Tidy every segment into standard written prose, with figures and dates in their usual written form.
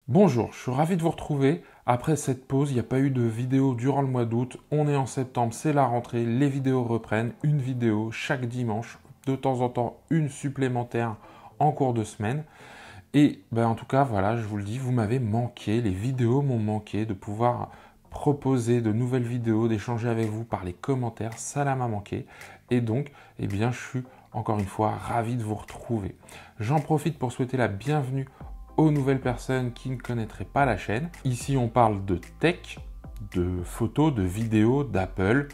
Bonjour, je suis ravi de vous retrouver. Après cette pause, il n'y a pas eu de vidéo durant le mois d'août. On est en septembre, c'est la rentrée, les vidéos reprennent. Une vidéo chaque dimanche, de temps en temps une supplémentaire en cours de semaine. Et en tout cas, voilà, je vous le dis, vous m'avez manqué, les vidéos m'ont manqué, de pouvoir proposer de nouvelles vidéos, d'échanger avec vous par les commentaires, ça m'a manqué. Et donc, je suis encore une fois ravi de vous retrouver. J'en profite pour souhaiter la bienvenue aux nouvelles personnes qui ne connaîtraient pas la chaîne. Ici, on parle de tech, de photos, de vidéos, d'Apple.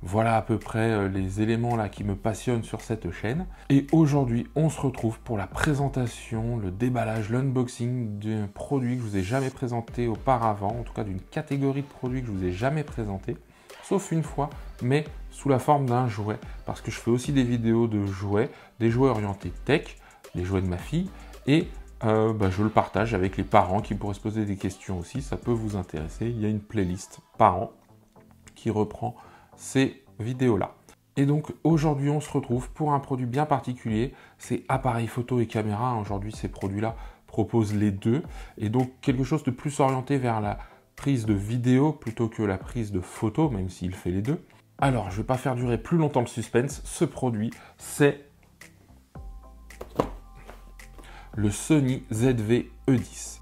Voilà à peu près les éléments là qui me passionnent sur cette chaîne. Et aujourd'hui, on se retrouve pour la présentation, le déballage, l'unboxing d'un produit que je vous ai jamais présenté auparavant, en tout cas d'une catégorie de produits que je vous ai jamais présenté, sauf une fois, mais sous la forme d'un jouet. Parce que je fais aussi des vidéos de jouets, des jouets orientés tech, des jouets de ma fille, et je le partage avec les parents qui pourraient se poser des questions aussi, ça peut vous intéresser. Il y a une playlist parents qui reprend ces vidéos-là. Et donc aujourd'hui, on se retrouve pour un produit bien particulier, c'est appareil photo et caméra. Aujourd'hui, ces produits-là proposent les deux, et donc quelque chose de plus orienté vers la prise de vidéo plutôt que la prise de photo, même s'il fait les deux. Alors, je ne vais pas faire durer plus longtemps le suspense, ce produit, c'est le Sony ZV-E10.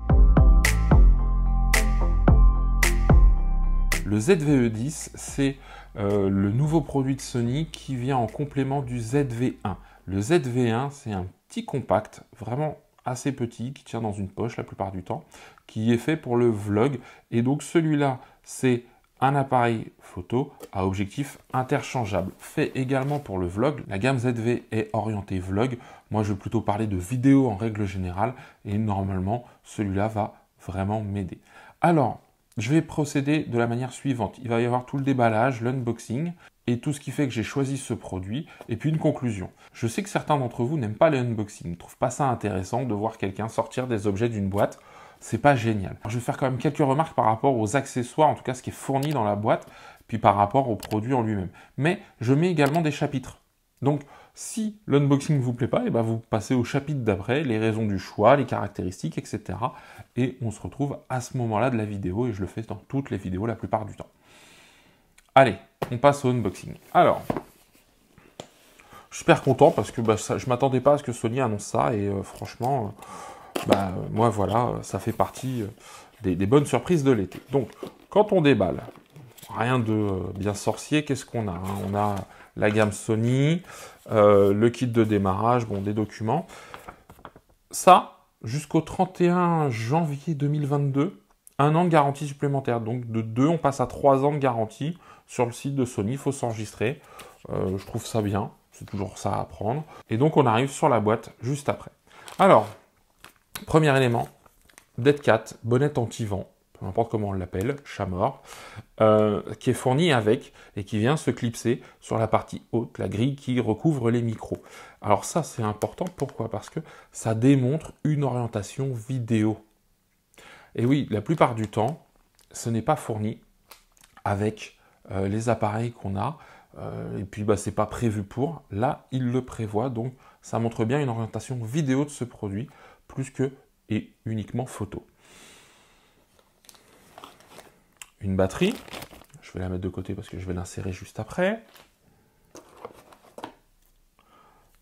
Le ZV-E10, c'est le nouveau produit de Sony qui vient en complément du ZV-1. Le ZV-1, c'est un petit compact, vraiment assez petit, qui tient dans une poche la plupart du temps, qui est fait pour le vlog. Et donc celui-là, c'est un appareil photo à objectif interchangeable, fait également pour le vlog. La gamme ZV est orientée vlog. Moi, je vais plutôt parler de vidéo en règle générale, et normalement, celui-là va vraiment m'aider. Alors, je vais procéder de la manière suivante. Il va y avoir tout le déballage, l'unboxing, et tout ce qui fait que j'ai choisi ce produit, et puis une conclusion. Je sais que certains d'entre vous n'aiment pas les unboxings, ne trouvent pas ça intéressant de voir quelqu'un sortir des objets d'une boîte. C'est pas génial. Alors, je vais faire quand même quelques remarques par rapport aux accessoires, en tout cas ce qui est fourni dans la boîte, puis par rapport au produit en lui-même. Mais je mets également des chapitres. Donc, si l'unboxing ne vous plaît pas, vous passez au chapitre d'après, les raisons du choix, les caractéristiques, etc. Et on se retrouve à ce moment-là de la vidéo, et je le fais dans toutes les vidéos la plupart du temps. Allez, on passe au unboxing. Alors, je suis super content parce que je ne m'attendais pas à ce que Sony annonce ça, et franchement... moi voilà, ça fait partie des bonnes surprises de l'été. Donc, quand on déballe, rien de bien sorcier, qu'est-ce qu'on a, hein? On a la gamme Sony, le kit de démarrage, des documents. Ça, jusqu'au 31 janvier 2022, un an de garantie supplémentaire. Donc de 2, on passe à 3 ans de garantie sur le site de Sony, il faut s'enregistrer. Je trouve ça bien, c'est toujours ça à prendre. Et donc on arrive sur la boîte juste après. Alors, premier élément, Dead Cat, bonnette anti-vent, peu importe comment on l'appelle, chat mort, qui est fourni avec et qui vient se clipser sur la partie haute, la grille qui recouvre les micros. Alors ça, c'est important, pourquoi? Parce que ça démontre une orientation vidéo. Et oui, la plupart du temps, ce n'est pas fourni avec les appareils qu'on a, et puis c'est pas prévu pour. Là, il le prévoit, donc ça montre bien une orientation vidéo de ce produit, plus que et uniquement photo. Une batterie, je vais la mettre de côté parce que je vais l'insérer juste après.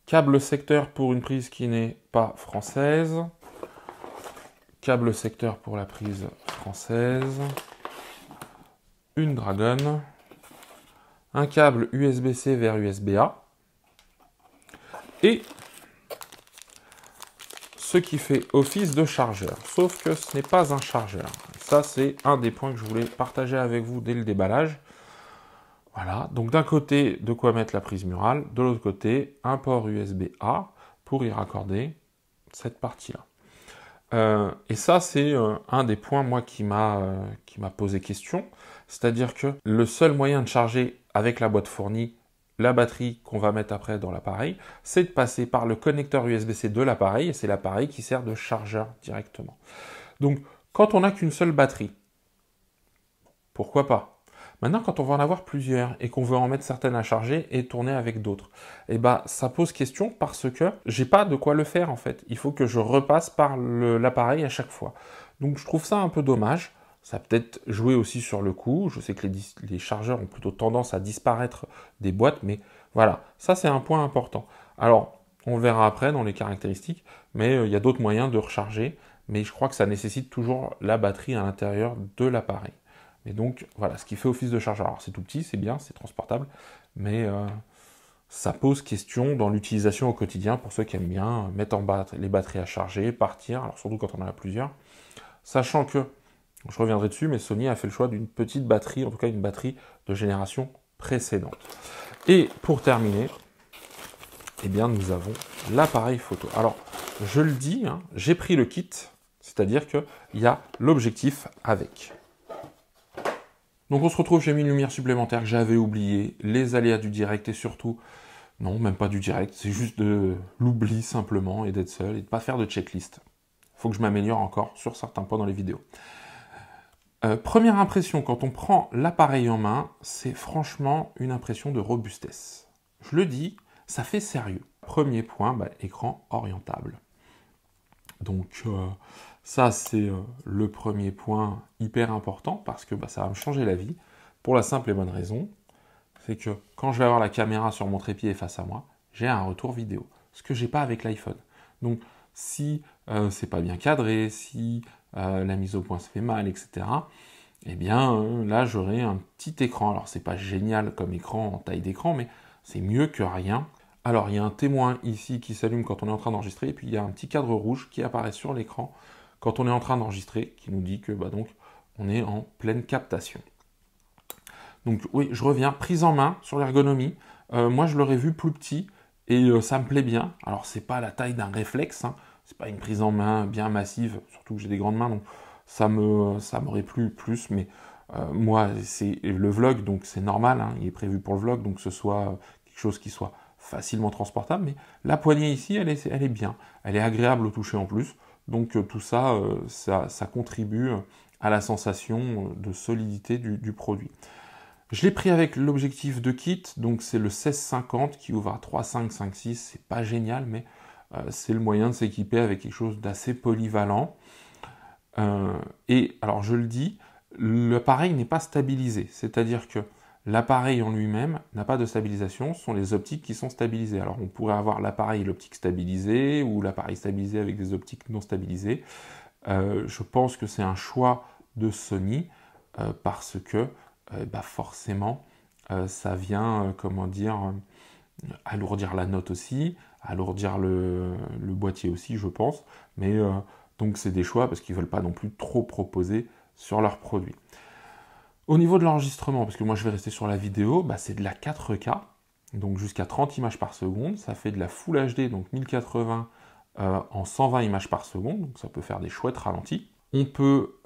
Câble secteur pour une prise qui n'est pas française. Câble secteur pour la prise française. Une Dragon. Un câble USB-C vers USB-A. Et ce qui fait office de chargeur, sauf que ce n'est pas un chargeur. Ça, c'est un des points que je voulais partager avec vous dès le déballage. Voilà, donc d'un côté, de quoi mettre la prise murale, de l'autre côté, un port USB-A pour y raccorder cette partie-là. Et ça, c'est un des points, moi, qui m'a posé question. C'est-à-dire que le seul moyen de charger avec la boîte fournie la batterie qu'on va mettre après dans l'appareil, c'est de passer par le connecteur USB-C de l'appareil, et c'est l'appareil qui sert de chargeur directement. Donc, quand on n'a qu'une seule batterie, pourquoi pas? Maintenant, quand on va en avoir plusieurs et qu'on veut en mettre certaines à charger et tourner avec d'autres, ça pose question parce que j'ai pas de quoi le faire en fait. Il faut que je repasse par l'appareil à chaque fois. Donc je trouve ça un peu dommage. Ça a peut-être joué aussi sur le coût. Je sais que les chargeurs ont plutôt tendance à disparaître des boîtes, mais voilà, ça c'est un point important. Alors, on verra après dans les caractéristiques, mais il y a d'autres moyens de recharger, mais je crois que ça nécessite toujours la batterie à l'intérieur de l'appareil. Et donc, voilà, ce qui fait office de chargeur. Alors c'est tout petit, c'est bien, c'est transportable, mais ça pose question dans l'utilisation au quotidien pour ceux qui aiment bien mettre les batteries à charger, partir, alors surtout quand on en a plusieurs. Sachant que, je reviendrai dessus, mais Sony a fait le choix d'une petite batterie, en tout cas une batterie de génération précédente. Et pour terminer, eh bien nous avons l'appareil photo. Alors, je le dis, hein, j'ai pris le kit, c'est-à-dire qu'il y a l'objectif avec. Donc on se retrouve, j'ai mis une lumière supplémentaire que j'avais oubliée, les aléas du direct et surtout, non, même pas du direct, c'est juste de l'oubli simplement et d'être seul et de ne pas faire de checklist. Il faut que je m'améliore encore sur certains points dans les vidéos. Première impression, quand on prend l'appareil en main, c'est franchement une impression de robustesse. Je le dis, ça fait sérieux. Premier point, écran orientable. Donc ça c'est le premier point hyper important parce que ça va me changer la vie pour la simple et bonne raison, c'est que quand je vais avoir la caméra sur mon trépied face à moi, j'ai un retour vidéo, ce que j'ai pas avec l'iPhone. Donc si c'est pas bien cadré, si la mise au point se fait mal, etc., eh bien là j'aurai un petit écran. Alors c'est pas génial comme écran en taille d'écran, mais c'est mieux que rien. Alors il y a un témoin ici qui s'allume quand on est en train d'enregistrer, et puis il y a un petit cadre rouge qui apparaît sur l'écran quand on est en train d'enregistrer, qui nous dit que donc on est en pleine captation. Donc oui, je reviens, prise en main sur l'ergonomie. Moi je l'aurais vu plus petit et ça me plaît bien. Alors c'est pas la taille d'un réflexe, hein. C'est pas une prise en main bien massive, surtout que j'ai des grandes mains, donc ça m'aurait plu plus, mais moi c'est le vlog, donc c'est normal, hein. Il est prévu pour le vlog, donc que ce soit quelque chose qui soit facilement transportable, mais la poignée ici, elle est bien, elle est agréable au toucher en plus, donc tout ça, ça contribue à la sensation de solidité du produit. Je l'ai pris avec l'objectif de kit, donc c'est le 16-50 qui ouvre à 3,5, 5,6, c'est pas génial, mais c'est le moyen de s'équiper avec quelque chose d'assez polyvalent. Et alors je le dis, l'appareil n'est pas stabilisé, c'est-à-dire que l'appareil en lui-même n'a pas de stabilisation, ce sont les optiques qui sont stabilisées. Alors on pourrait avoir l'appareil et l'optique stabilisée, ou l'appareil stabilisé avec des optiques non stabilisées. Je pense que c'est un choix de Sony, parce que forcément, ça vient, alourdir la note aussi, alourdir le boîtier aussi, je pense. Mais donc c'est des choix parce qu'ils ne veulent pas non plus trop proposer sur leurs produits. Au niveau de l'enregistrement, parce que moi je vais rester sur la vidéo, c'est de la 4K, donc jusqu'à 30 images par seconde. Ça fait de la Full HD, donc 1080 en 120 images par seconde, donc ça peut faire des chouettes ralentis. On peut,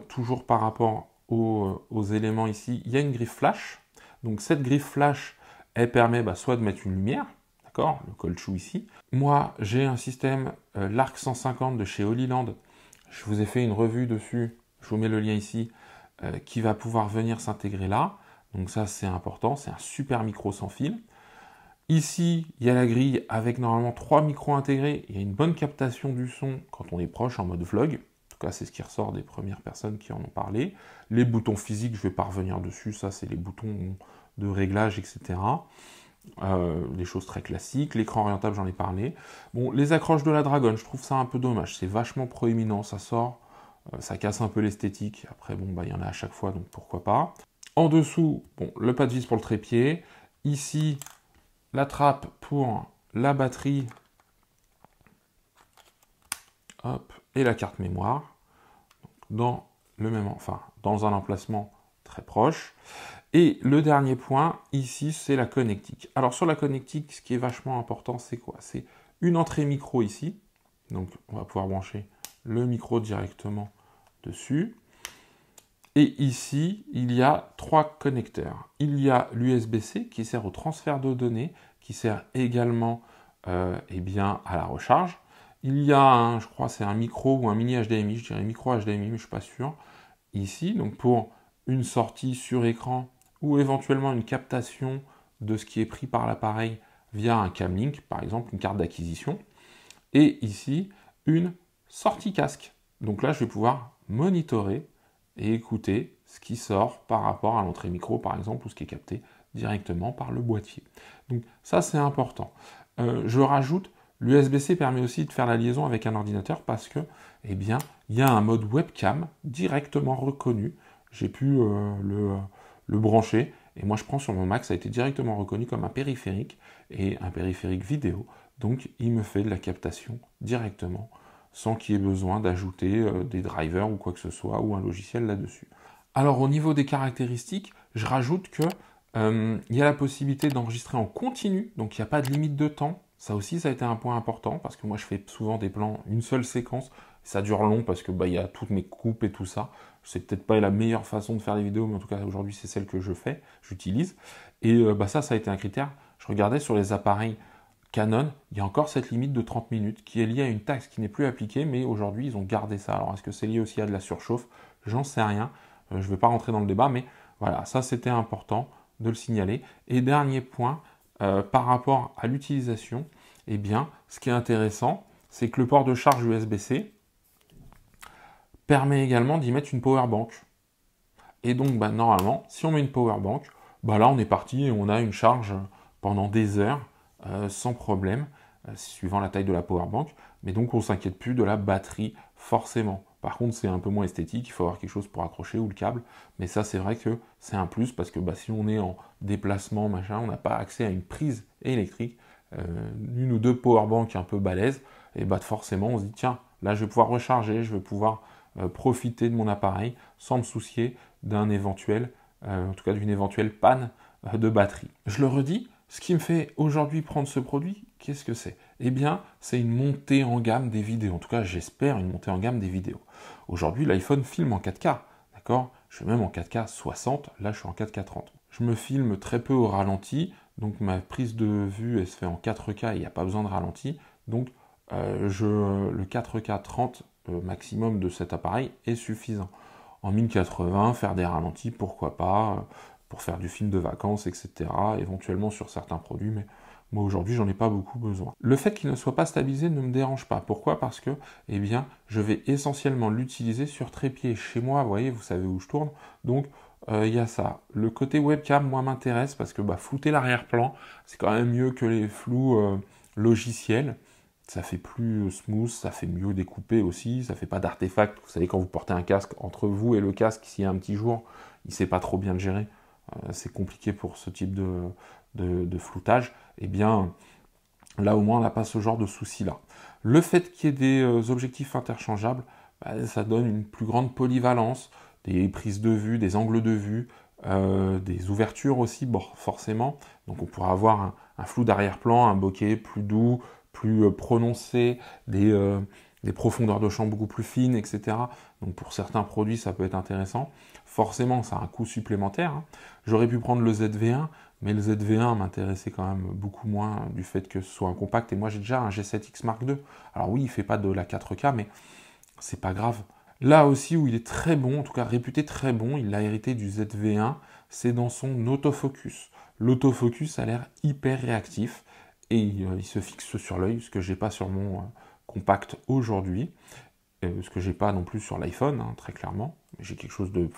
toujours par rapport aux éléments ici, il y a une griffe flash. Donc cette griffe flash, elle permet soit de mettre une lumière, d'accord, le Colchou ici. Moi, j'ai un système l'Arc 150 de chez Holyland. Je vous ai fait une revue dessus, je vous mets le lien ici, qui va pouvoir venir s'intégrer là. Donc ça, c'est important, c'est un super micro sans fil. Ici, il y a la grille avec normalement 3 micros intégrés. Il y a une bonne captation du son quand on est proche en mode vlog. En tout cas, c'est ce qui ressort des premières personnes qui en ont parlé. Les boutons physiques, je ne vais pas revenir dessus. Ça, c'est les boutons de réglage, etc. Les choses très classiques. L'écran orientable, j'en ai parlé. Bon, les accroches de la Dragon, je trouve ça un peu dommage. C'est vachement proéminent, ça sort. Ça casse un peu l'esthétique. Après, il y en a à chaque fois, donc pourquoi pas. En dessous, le pas de vis pour le trépied. Ici, la trappe pour la batterie, hop, et la carte mémoire, dans un emplacement très proche. Et le dernier point, ici, c'est la connectique. Alors sur la connectique, ce qui est vachement important, c'est quoi? C'est une entrée micro ici, donc on va pouvoir brancher le micro directement dessus. Et ici, il y a 3 connecteurs. Il y a l'USB-C qui sert au transfert de données, qui sert également à la recharge. Il y a je crois c'est un micro ou un mini HDMI, je dirais micro HDMI, mais je ne suis pas sûr. Ici, donc pour une sortie sur écran ou éventuellement une captation de ce qui est pris par l'appareil via un Camlink, par exemple une carte d'acquisition. Et ici, une sortie casque. Donc là, je vais pouvoir monitorer et écouter ce qui sort par rapport à l'entrée micro, par exemple, ou ce qui est capté directement par le boîtier. Donc ça, c'est important. Je rajoute, l'USB-C permet aussi de faire la liaison avec un ordinateur parce que, eh bien, il y a un mode webcam directement reconnu. J'ai pu le brancher et moi je prends sur mon Mac, ça a été directement reconnu comme un périphérique et un périphérique vidéo. Donc il me fait de la captation directement sans qu'il y ait besoin d'ajouter des drivers ou quoi que ce soit ou un logiciel là-dessus. Alors au niveau des caractéristiques, je rajoute que il y a la possibilité d'enregistrer en continu, donc il n'y a pas de limite de temps. Ça aussi, ça a été un point important parce que moi je fais souvent des plans, une seule séquence. Ça dure long parce que y a toutes mes coupes et tout ça. C'est peut-être pas la meilleure façon de faire des vidéos, mais en tout cas aujourd'hui c'est celle que je fais, j'utilise. Et ça a été un critère. Je regardais sur les appareils Canon, il y a encore cette limite de 30 minutes qui est liée à une taxe qui n'est plus appliquée, mais aujourd'hui ils ont gardé ça. Alors est-ce que c'est lié aussi à de la surchauffe? J'en sais rien. Je ne vais pas rentrer dans le débat, mais voilà, ça c'était important de le signaler. Et dernier point, par rapport à l'utilisation, eh bien, ce qui est intéressant, c'est que le port de charge USB-C permet également d'y mettre une power bank. Et donc, normalement, si on met une power bank, là, on est parti et on a une charge pendant des heures sans problème, suivant la taille de la power bank. Mais donc, on ne s'inquiète plus de la batterie, forcément. Par contre, c'est un peu moins esthétique, il faut avoir quelque chose pour accrocher ou le câble. Mais ça, c'est vrai que c'est un plus parce que si on est en déplacement, machin, on n'a pas accès à une prise électrique, une ou deux powerbanks un peu balèzes, et forcément, on se dit, tiens, là, je vais pouvoir recharger, je vais pouvoir profiter de mon appareil sans me soucier d'un éventuel, en tout cas d'une éventuelle panne de batterie. Je le redis, ce qui me fait aujourd'hui prendre ce produit, qu'est-ce que c'est? Eh bien, c'est une montée en gamme des vidéos. En tout cas, j'espère une montée en gamme des vidéos. Aujourd'hui, l'iPhone filme en 4K, d'accord? Je suis même en 4K 60, là je suis en 4K 30. Je me filme très peu au ralenti, donc ma prise de vue, elle se fait en 4K, il n'y a pas besoin de ralenti. Donc, le 4K 30 maximum de cet appareil est suffisant. En 1080, faire des ralentis, pourquoi pas, pour faire du film de vacances, etc. Éventuellement sur certains produits, mais moi aujourd'hui j'en ai pas beaucoup besoin. Le fait qu'il ne soit pas stabilisé ne me dérange pas. Pourquoi? Parce que, eh bien, je vais essentiellement l'utiliser sur trépied. Chez moi, vous voyez, vous savez où je tourne, donc il y a ça. Le côté webcam, moi, m'intéresse parce que flouter l'arrière-plan, c'est quand même mieux que les flous logiciels. Ça fait plus smooth, ça fait mieux découper aussi, ça fait pas d'artefacts. Vous savez, quand vous portez un casque, entre vous et le casque, s'il y a un petit jour, il ne sait pas trop bien le gérer. C'est compliqué pour ce type de floutage. Eh bien, là au moins, on n'a pas ce genre de souci-là. Le fait qu'il y ait des objectifs interchangeables, ça donne une plus grande polyvalence, des prises de vue, des angles de vue, des ouvertures aussi, forcément. Donc on pourra avoir un flou d'arrière-plan, un bokeh plus doux, plus prononcé, des profondeurs de champ beaucoup plus fines, etc. Donc pour certains produits, ça peut être intéressant. Forcément, ça a un coût supplémentaire. J'aurais pu prendre le ZV1, mais le ZV1 m'intéressait quand même beaucoup moins du fait que ce soit un compact. Et moi, j'ai déjà un G7X Mark II. Alors oui, il ne fait pas de la 4K, mais c'est pas grave. Là aussi où il est très bon, en tout cas réputé très bon, il l'a hérité du ZV1, c'est dans son autofocus. L'autofocus a l'air hyper réactif et il se fixe sur l'œil, ce que j'ai pas sur mon compact aujourd'hui, ce que j'ai pas non plus sur l'iPhone, très clairement. J'ai quelque chose de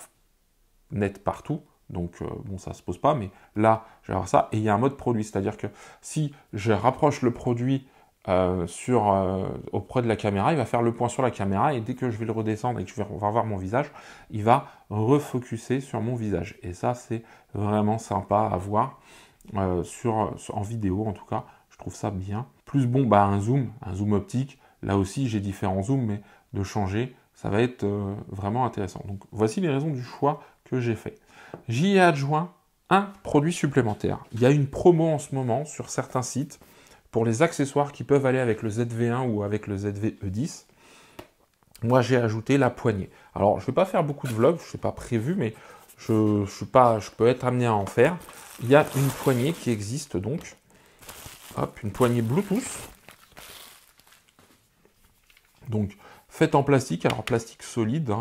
net partout, donc ça se pose pas, mais là, je vais avoir ça, et il y a un mode produit, c'est-à-dire que si je rapproche le produit auprès de la caméra, il va faire le point sur la caméra, et dès que je vais le redescendre et que on va voir mon visage, il va refocuser sur mon visage, et ça, c'est vraiment sympa à voir en vidéo, en tout cas, je trouve ça bien. Plus un zoom optique, là aussi, j'ai différents zooms, mais de changer, ça va être vraiment intéressant. Donc voici les raisons du choix que j'ai fait. J'y ai adjoint un produit supplémentaire. Il y a une promo en ce moment sur certains sites pour les accessoires qui peuvent aller avec le ZV1 ou avec le ZV-E10. Moi, j'ai ajouté la poignée. Alors, je ne vais pas faire beaucoup de vlogs, je ne sais pas prévu, mais je peux être amené à en faire. Il y a une poignée qui existe donc. Hop, une poignée Bluetooth. Donc, faite en plastique, alors plastique solide,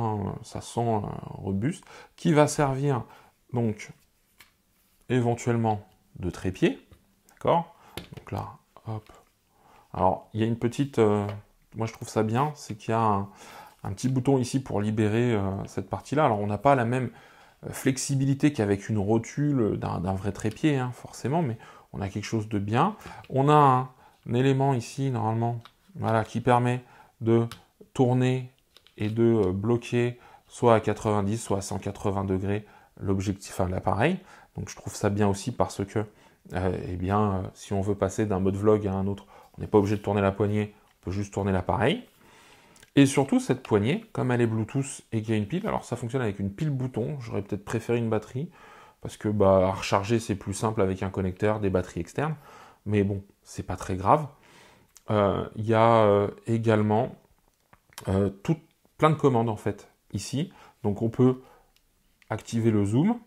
ça sent robuste, qui va servir donc éventuellement de trépied, d'accord? Donc là, hop. Alors, il y a une petite, moi je trouve ça bien, c'est qu'il y a un petit bouton ici pour libérer cette partie-là. Alors on n'a pas la même flexibilité qu'avec une rotule d'un vrai trépied, hein, forcément, mais on a quelque chose de bien. On a un élément ici, normalement, voilà, qui permet de tourner et de bloquer soit à 90, soit à 180 degrés l'objectif, enfin l'appareil. Donc je trouve ça bien aussi parce que, eh bien, si on veut passer d'un mode vlog à un autre, on n'est pas obligé de tourner la poignée, on peut juste tourner l'appareil. Et surtout, cette poignée, comme elle est Bluetooth et qu'il y a une pile, alors ça fonctionne avec une pile bouton, j'aurais peut-être préféré une batterie, parce que bah, à recharger, c'est plus simple avec un connecteur, des batteries externes, mais bon, c'est pas très grave. Il y a également plein de commandes, en fait, ici. Donc on peut activer le zoom,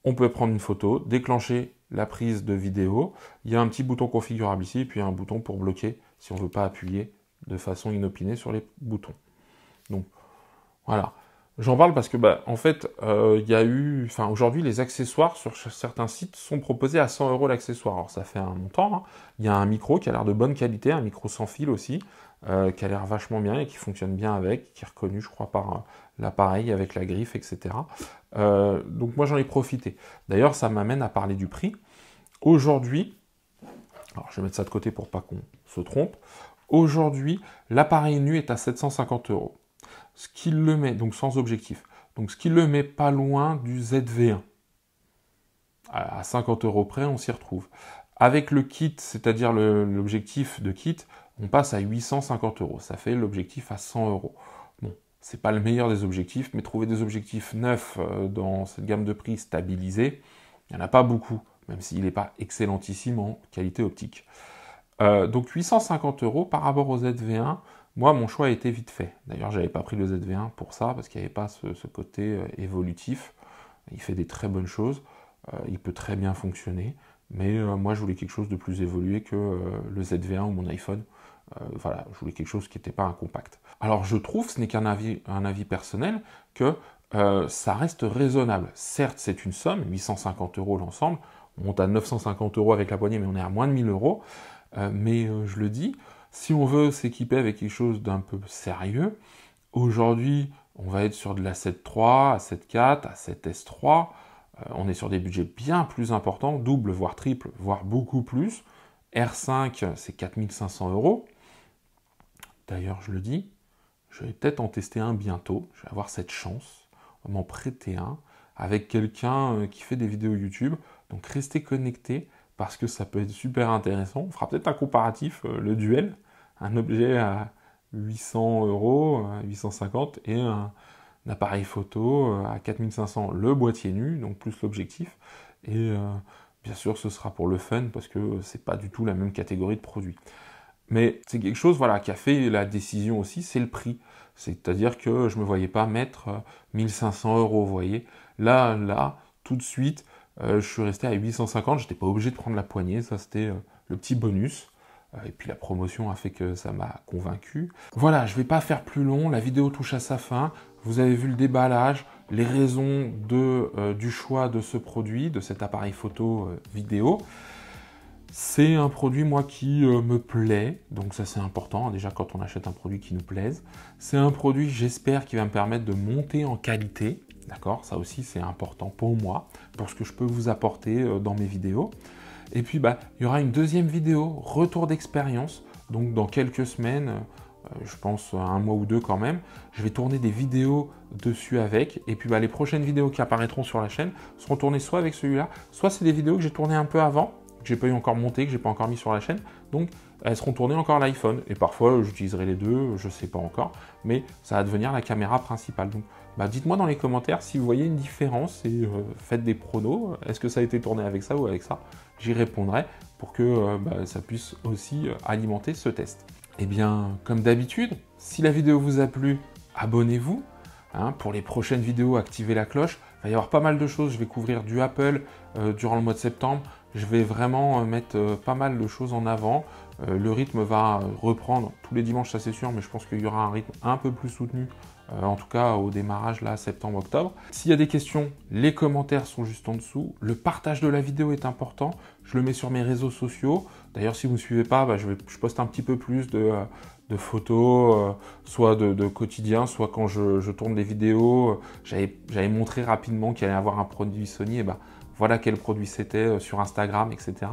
on peut prendre une photo, déclencher la prise de vidéo, il y a un petit bouton configurable ici, et puis un bouton pour bloquer si on ne veut pas appuyer de façon inopinée sur les boutons. Donc voilà, j'en parle parce que bah, en fait, il y a eu, enfin aujourd'hui les accessoires sur certains sites sont proposés à 100 € l'accessoire. Alors ça fait un montant. Hein. Il y a un micro qui a l'air de bonne qualité, un micro sans fil aussi, qui a l'air vachement bien et qui fonctionne bien avec, qui est reconnu je crois par l'appareil avec la griffe, etc. Donc moi j'en ai profité. D'ailleurs ça m'amène à parler du prix. Aujourd'hui, alors je vais mettre ça de côté pour pas qu'on se trompe. Aujourd'hui, l'appareil nu est à 750 €. Ce qui le met, donc sans objectif, donc ce qui le met pas loin du ZV1. À 50 € près, on s'y retrouve. Avec le kit, c'est-à-dire l'objectif de kit, on passe à 850 €. Ça fait l'objectif à 100 €. Bon, c'est pas le meilleur des objectifs, mais trouver des objectifs neufs dans cette gamme de prix stabilisée, il n'y en a pas beaucoup, même s'il n'est pas excellentissime en qualité optique. Donc 850 € par rapport au ZV1, moi mon choix a été vite fait. D'ailleurs j'avais pas pris le ZV1 pour ça, parce qu'il n'y avait pas ce côté évolutif. Il fait des très bonnes choses, il peut très bien fonctionner, mais moi je voulais quelque chose de plus évolué que le ZV1 ou mon iPhone. Voilà, je voulais quelque chose qui n'était pas un compact. Alors je trouve, ce n'est qu'un avis personnel, que ça reste raisonnable. Certes c'est une somme, 850 € l'ensemble, on monte à 950 € avec la poignée, mais on est à moins de 1000 €. Mais je le dis, si on veut s'équiper avec quelque chose d'un peu sérieux, aujourd'hui, on va être sur de la 7.3, à 7.4, à 7S3. On est sur des budgets bien plus importants, double, voire triple, voire beaucoup plus. R5, c'est 4500 €. D'ailleurs, je le dis, je vais peut-être en tester un bientôt. Je vais avoir cette chance, m'en prêter un, avec quelqu'un qui fait des vidéos YouTube. Donc restez connectés, parce que ça peut être super intéressant. On fera peut-être un comparatif, le duel, un objet à 800 €, 850, et un appareil photo à 4500, le boîtier nu, donc plus l'objectif. Et bien sûr, ce sera pour le fun, parce que c'est pas du tout la même catégorie de produits. Mais c'est quelque chose voilà, qui a fait la décision aussi, c'est le prix. C'est-à-dire que je ne me voyais pas mettre 1500 €, vous voyez. Là, tout de suite, je suis resté à 850, je n'étais pas obligé de prendre la poignée, ça c'était le petit bonus. Et puis la promotion a fait que ça m'a convaincu. Voilà, je ne vais pas faire plus long, la vidéo touche à sa fin. Vous avez vu le déballage, les raisons du choix de ce produit, de cet appareil photo vidéo. C'est un produit, moi, qui me plaît, donc ça c'est important, déjà quand on achète un produit qui nous plaise. C'est un produit, j'espère, qui va me permettre de monter en qualité, d'accord? Ça aussi c'est important pour moi, pour ce que je peux vous apporter dans mes vidéos. Et puis, bah, il y aura une deuxième vidéo, retour d'expérience, donc dans quelques semaines, je pense un mois ou deux quand même, je vais tourner des vidéos dessus avec, et puis bah, les prochaines vidéos qui apparaîtront sur la chaîne seront tournées soit avec celui-là, soit c'est des vidéos que j'ai tournées un peu avant, que j'ai pas eu encore monté, que j'ai pas encore mis sur la chaîne, donc elles seront tournées encore à l'iPhone, et parfois j'utiliserai les deux, je sais pas encore, mais ça va devenir la caméra principale. Donc bah, dites-moi dans les commentaires si vous voyez une différence, et faites des pronos, est-ce que ça a été tourné avec ça ou avec ça? J'y répondrai pour que ça puisse aussi alimenter ce test. Et bien, comme d'habitude, si la vidéo vous a plu, abonnez-vous. Hein, pour les prochaines vidéos, activez la cloche. Il va y avoir pas mal de choses. Je vais couvrir du Apple durant le mois de septembre. Je vais vraiment mettre pas mal de choses en avant. Le rythme va reprendre tous les dimanches, ça c'est sûr, mais je pense qu'il y aura un rythme un peu plus soutenu en tout cas au démarrage là, septembre-octobre. S'il y a des questions, les commentaires sont juste en dessous. Le partage de la vidéo est important. Je le mets sur mes réseaux sociaux. D'ailleurs, si vous ne me suivez pas, je poste un petit peu plus de photos, soit de quotidien, soit quand je tourne des vidéos. J'avais montré rapidement qu'il allait y avoir un produit Sony, et voilà quel produit c'était sur Instagram, etc.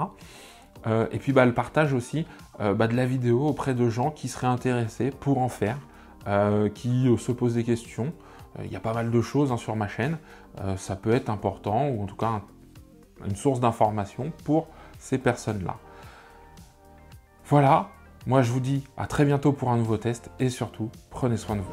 Et puis le partage aussi de la vidéo auprès de gens qui seraient intéressés pour en faire, qui se posent des questions. Il y a pas mal de choses sur ma chaîne. Ça peut être important, ou en tout cas une source d'information pour ces personnes-là. Voilà, moi je vous dis à très bientôt pour un nouveau test et surtout, prenez soin de vous.